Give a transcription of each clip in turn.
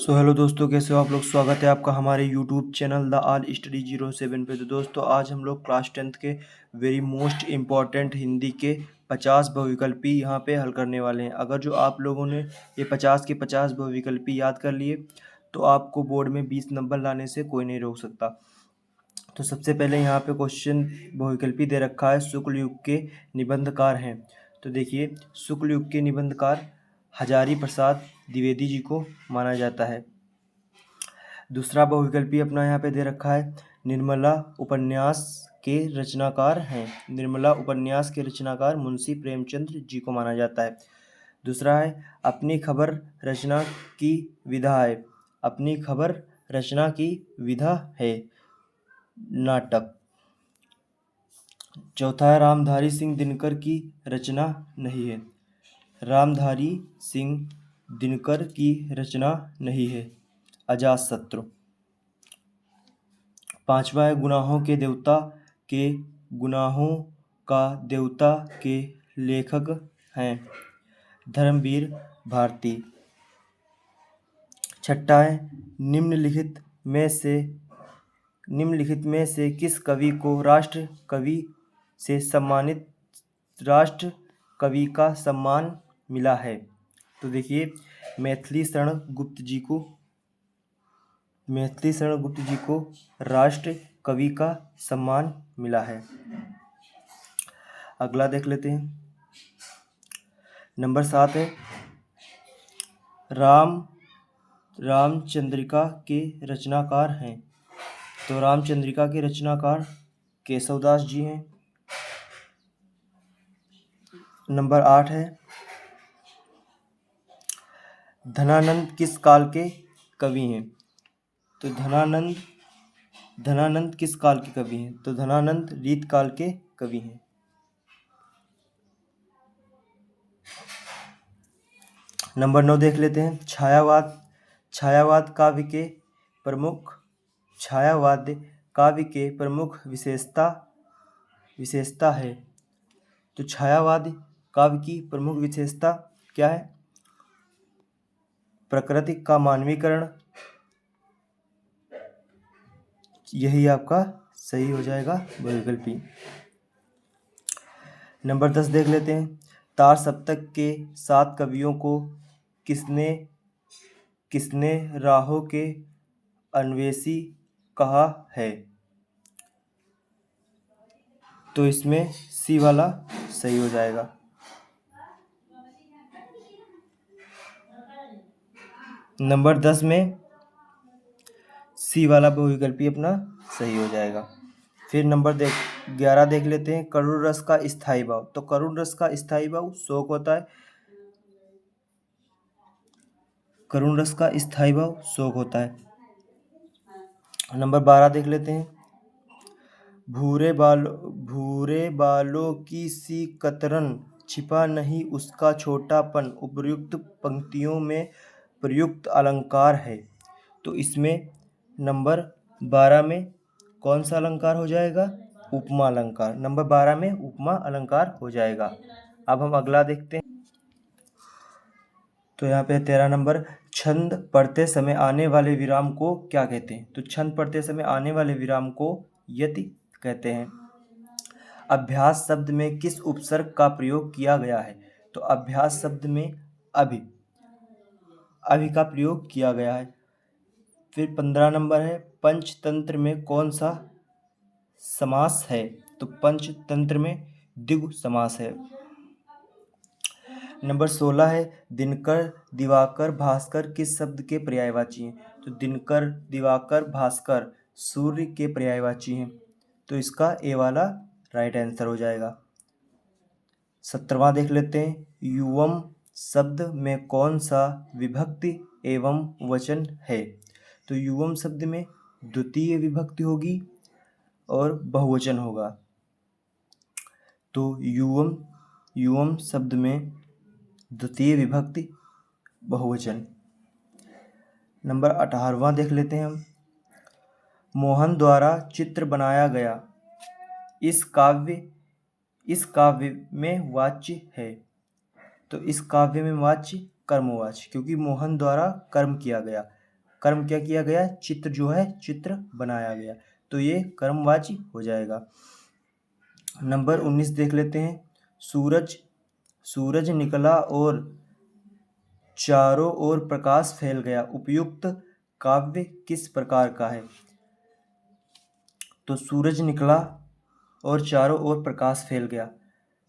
Hello दोस्तों, कैसे हो आप लोग। स्वागत है आपका हमारे YouTube channel the all study 07 पे। तो दोस्तों आज हम लोग क्लास 10th के वेरी मोस्ट इम्पॉर्टेंट हिंदी के 50 बहुविकल्पी यहाँ पे हल करने वाले हैं। अगर जो आप लोगों ने ये 50 के 50 बहुविकल्पी याद कर लिए तो आपको बोर्ड में 20 नंबर लाने से कोई नहीं रोक सकता। तो सबसे पहले यहाँ पे क्वेश्चन बहुविकल्पी दे रखा है, शुक्ल युग के निबंधकार हैं। तो देखिए, शुक्ल युग के निबंधकार हजारी प्रसाद द्विवेदी जी को माना जाता है। दूसरा बहुविकल्पी अपना यहाँ पे दे रखा है, निर्मला उपन्यास के रचनाकार हैं। निर्मला उपन्यास के रचनाकार मुंशी प्रेमचंद्र जी को माना जाता है। दूसरा है, अपनी खबर रचना की विधा है। अपनी खबर रचना की विधा है नाटक। चौथा है, रामधारी सिंह दिनकर की रचना नहीं है। रामधारी सिंह दिनकर की रचना नहीं है अजातशत्रु। पांचवा है, गुनाहों के देवता के गुनाहों का देवता के लेखक हैं धर्मवीर भारती। छठा है, निम्नलिखित में से किस कवि को राष्ट्र कवि का सम्मान मिला है। तो देखिए, मैथिली शरण गुप्त जी को राष्ट्र कवि का सम्मान मिला है। अगला देख लेते हैं। नंबर 7 है, रामचंद्रिका के रचनाकार हैं। तो रामचंद्रिका के रचनाकार केशवदास जी हैं। नंबर 8 है, धनानंद किस काल के कवि हैं। तो धनानंद किस काल के कवि हैं। तो धनानंद रीत काल के कवि हैं। नंबर 9 देख लेते हैं, छायावाद काव्य के प्रमुख विशेषता है। तो छायावाद काव्य की प्रमुख विशेषता क्या है। प्रकृति का मानवीकरण, यही आपका सही हो जाएगा बहुविकल्पी। नंबर 10 देख लेते हैं, तार सप्तक के 7 कवियों को किसने राहों के अन्वेषी कहा है। तो इसमें सी वाला सही हो जाएगा। नंबर 10 में सी वाला बहुविकल्पी अपना सही हो जाएगा। फिर नंबर 11 देख लेते हैं, करुण रस का स्थायी भाव। तो करुण रस का स्थायी भाव शोक होता है। करुण रस का स्थायी भाव शोक होता है। नंबर 12 देख लेते हैं, भूरे बालों की सी कतरन छिपा नहीं उसका छोटापन उपर्युक्त पंक्तियों में प्रयुक्त अलंकार है। तो इसमें नंबर 12 में कौन सा अलंकार हो जाएगा। उपमा अलंकार। नंबर 12 में उपमा अलंकार हो जाएगा। अब हम अगला देखते हैं। तो यहाँ पे 13 नंबर, छंद पढ़ते समय आने वाले विराम को क्या कहते हैं। तो छंद पढ़ते समय आने वाले विराम को यति कहते हैं। अभ्यास शब्द में किस उपसर्ग का प्रयोग किया गया है। तो अभ्यास शब्द में अभि का प्रयोग किया गया है। फिर 15 नंबर है, पंचतंत्र में कौन सा समास है। तो पंचतंत्र में द्विगु समास है। नंबर 16 है, दिनकर दिवाकर भास्कर किस शब्द के पर्यायवाची हैं। तो दिनकर दिवाकर भास्कर सूर्य के पर्यायवाची हैं। तो इसका ए वाला राइट आंसर हो जाएगा। 17वां देख लेते हैं, युवम शब्द में कौन सा विभक्ति एवं वचन है। तो युवम शब्द में द्वितीय विभक्ति होगी और बहुवचन होगा। तो युवम शब्द में द्वितीय विभक्ति बहुवचन। नंबर 18वां देख लेते हैं हम, मोहन द्वारा चित्र बनाया गया इस काव्य में वाच्य है। तो इस काव्य में वाच्य कर्मवाच्य, क्योंकि मोहन द्वारा कर्म किया गया। कर्म क्या किया गया, चित्र जो है चित्र बनाया गया, तो ये कर्मवाची हो जाएगा। नंबर 19 देख लेते हैं। सूरज निकला और चारों ओर प्रकाश फैल गया, उपयुक्त काव्य किस प्रकार का है। तो सूरज निकला और चारों ओर प्रकाश फैल गया,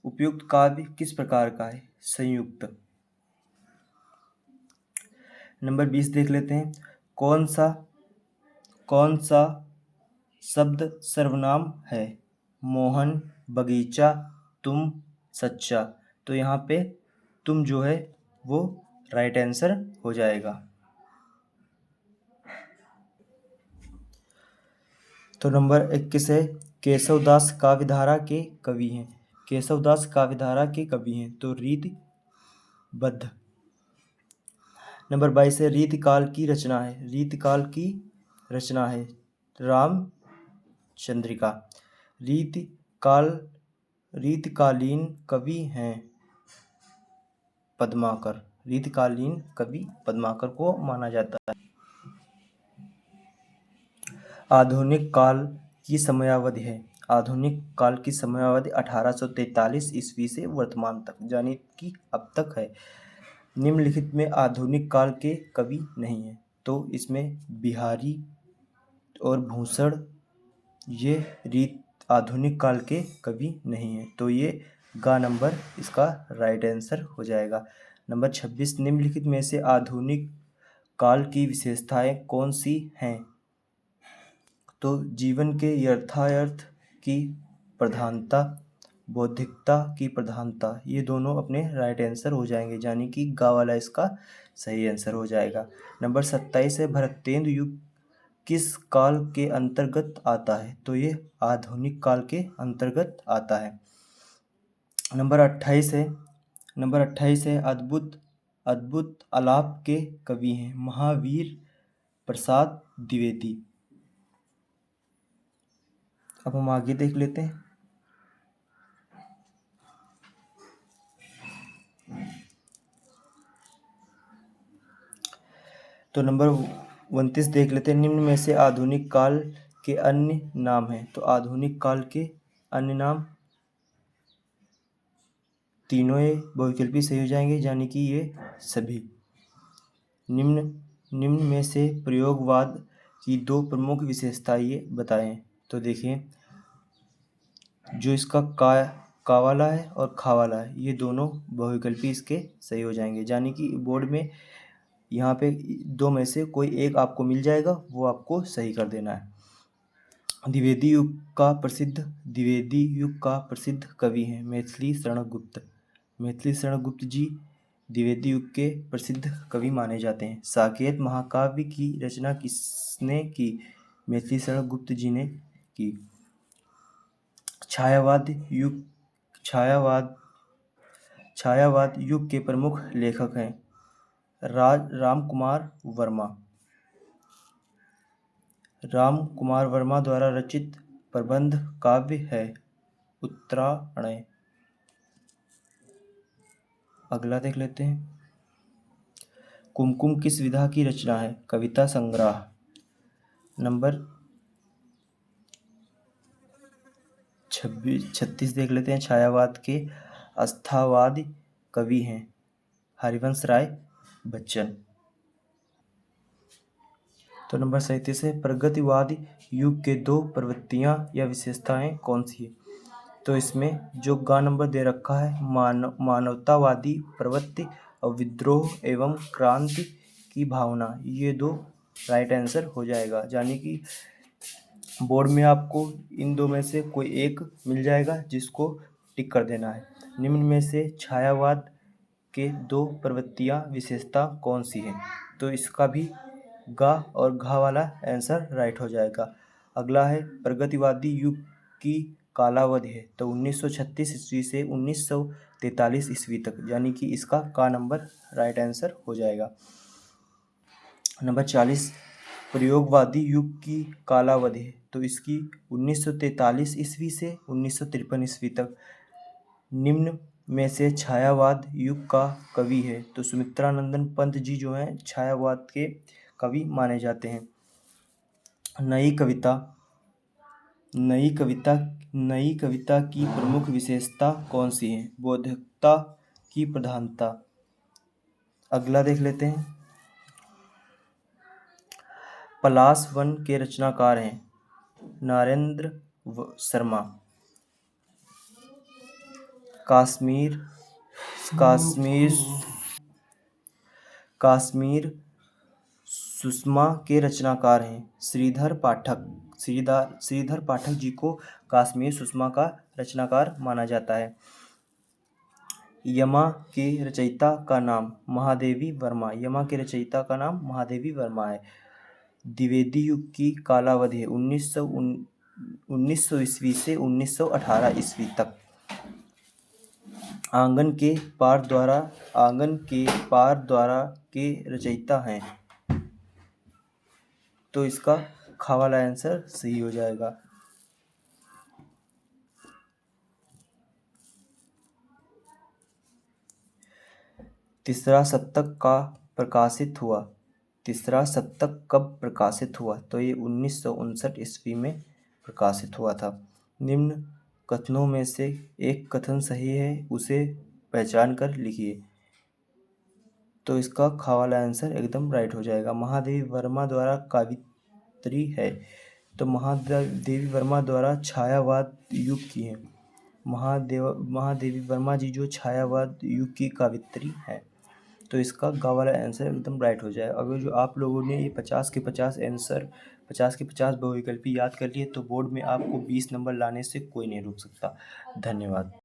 उपयुक्त काव्य किस प्रकार का है, संयुक्त। नंबर 20 देख लेते हैं। कौन सा शब्द सर्वनाम है, मोहन, बगीचा, तुम, सच्चा। तो यहाँ पे तुम जो है वो राइट आंसर हो जाएगा। तो नंबर 21 है। केशवदास काव्यधारा के कवि हैं। केशवदास काव्यधारा के कवि हैं, तो रीतिबद्ध। नंबर 22 है। रीतिकाल की रचना है। रीतिकाल की रचना है राम चंद्रिका। रीतिकालीन कवि हैं पद्माकर। रीतिकालीन कवि पद्माकर को माना जाता है। आधुनिक काल की समयावधि है। आधुनिक काल की समयावधि 1843 ईस्वी से वर्तमान तक, यानी कि अब तक है। निम्नलिखित में आधुनिक काल के कवि नहीं हैं, तो इसमें बिहारी और भूषण ये आधुनिक काल के कवि नहीं हैं, तो ये गा नंबर इसका राइट आंसर हो जाएगा। नंबर 26, निम्नलिखित में से आधुनिक काल की विशेषताएं कौन सी हैं। तो जीवन के यथार्थ की प्रधानता, बौद्धिकता की प्रधानता, ये दोनों अपने राइट आंसर हो जाएंगे, यानी कि गा वाला इसका सही आंसर हो जाएगा। नंबर 27 है। भरतेंदु युग किस काल के अंतर्गत आता है। तो ये आधुनिक काल के अंतर्गत आता है। नंबर 28 है। अद्भुत आलाप के कवि हैं महावीर प्रसाद द्विवेदी। अब हम आगे देख लेते हैं। तो नंबर 29 देख लेते हैं। निम्न में से आधुनिक काल के अन्य नाम हैं। तो आधुनिक काल के अन्य नाम तीनों ये बहुविकल्पी सही हो जाएंगे, यानी कि ये सभी। निम्न में से प्रयोगवाद की दो प्रमुख विशेषताएं ये बताएं। तो देखिए, जो इसका का वाला है और खा वाला है, ये दोनों बहुविकल्पी इसके सही हो जाएंगे, यानी कि बोर्ड में यहाँ पे दो में से कोई एक आपको मिल जाएगा, वो आपको सही कर देना है। द्विवेदी युग का प्रसिद्ध कवि हैं मैथिली शरण गुप्त। मैथिली शरण गुप्त जी द्विवेदी युग के प्रसिद्ध कवि माने जाते हैं। साकेत महाकाव्य की रचना किसने की। मैथिली शरण गुप्त जी ने की। छायावाद युग के प्रमुख लेखक हैं राम कुमार वर्मा द्वारा रचित प्रबंध काव्य है उत्तरायण। अगला देख लेते हैं। कुमकुम किस विधा की रचना है। कविता संग्रह। नंबर 36 देख लेते हैं। छायावाद के आस्थावादी कवि हैं हरिवंश राय बच्चन। तो नंबर 37 है। प्रगतिवादी युग के दो प्रवृत्तियां या विशेषताएं कौन सी है। तो इसमें जो गा नंबर दे रखा है मानवतावादी प्रवृत्ति और विद्रोह एवं क्रांति की भावना, ये दो राइट आंसर हो जाएगा, यानी कि बोर्ड में आपको इन दो में से कोई एक मिल जाएगा जिसको टिक कर देना है। निम्न में से छायावाद के दो प्रवृत्तियां विशेषता कौन सी है। तो इसका भी गा और घा वाला आंसर राइट हो जाएगा। अगला है प्रगतिवादी युग की कालावधि है। तो 1936 ईस्वी से 1943 ईस्वी तक, यानी कि इसका का नंबर राइट आंसर हो जाएगा। नंबर 40 प्रयोगवादी युग की कालावधि है। तो इसकी 1943 ईस्वी से 1953 ईस्वी तक। निम्न में से छायावाद युग का कवि है? तो सुमित्रानंदन पंत जी जो हैं छायावाद के कवि माने जाते हैं। नई कविता नई कविता नई कविता की प्रमुख विशेषता कौन सी है? बौद्धिकता की प्रधानता। अगला देख लेते हैं। पलाश वन के रचनाकार हैं नरेंद्र शर्मा। कश्मीर कश्मीर कश्मीर सुषमा के रचनाकार हैं श्रीधर पाठक। श्रीधर पाठक जी को कश्मीर सुषमा का रचनाकार माना जाता है। यमा के रचयिता का नाम महादेवी वर्मा। यमा के रचयिता का नाम महादेवी वर्मा है। द्विवेदी युग की कालावधि है 1900 ईस्वी से 1918 ईस्वी तक। आंगन के पार द्वारा के रचयिता हैं। तो इसका खा वाला आंसर सही हो जाएगा। तीसरा शतक कब प्रकाशित हुआ? तो ये 1959 ईस्वी में प्रकाशित हुआ था। निम्न कथनों में से एक कथन सही है, उसे पहचान कर लिखिए। तो इसका खा वाला आंसर एकदम राइट हो जाएगा। महादेवी वर्मा द्वारा कावित्री है। तो महादेवी वर्मा द्वारा छायावाद युग की है। महादेवी वर्मा जी जो छायावाद युग की कावित्री है। तो इसका गा वाला आंसर एकदम राइट हो जाएगा। अगर जो आप लोगों ने ये 50 के 50 आंसर 50 के 50 बहुविकल्पी याद कर लिए तो बोर्ड में आपको 20 नंबर लाने से कोई नहीं रोक सकता। धन्यवाद।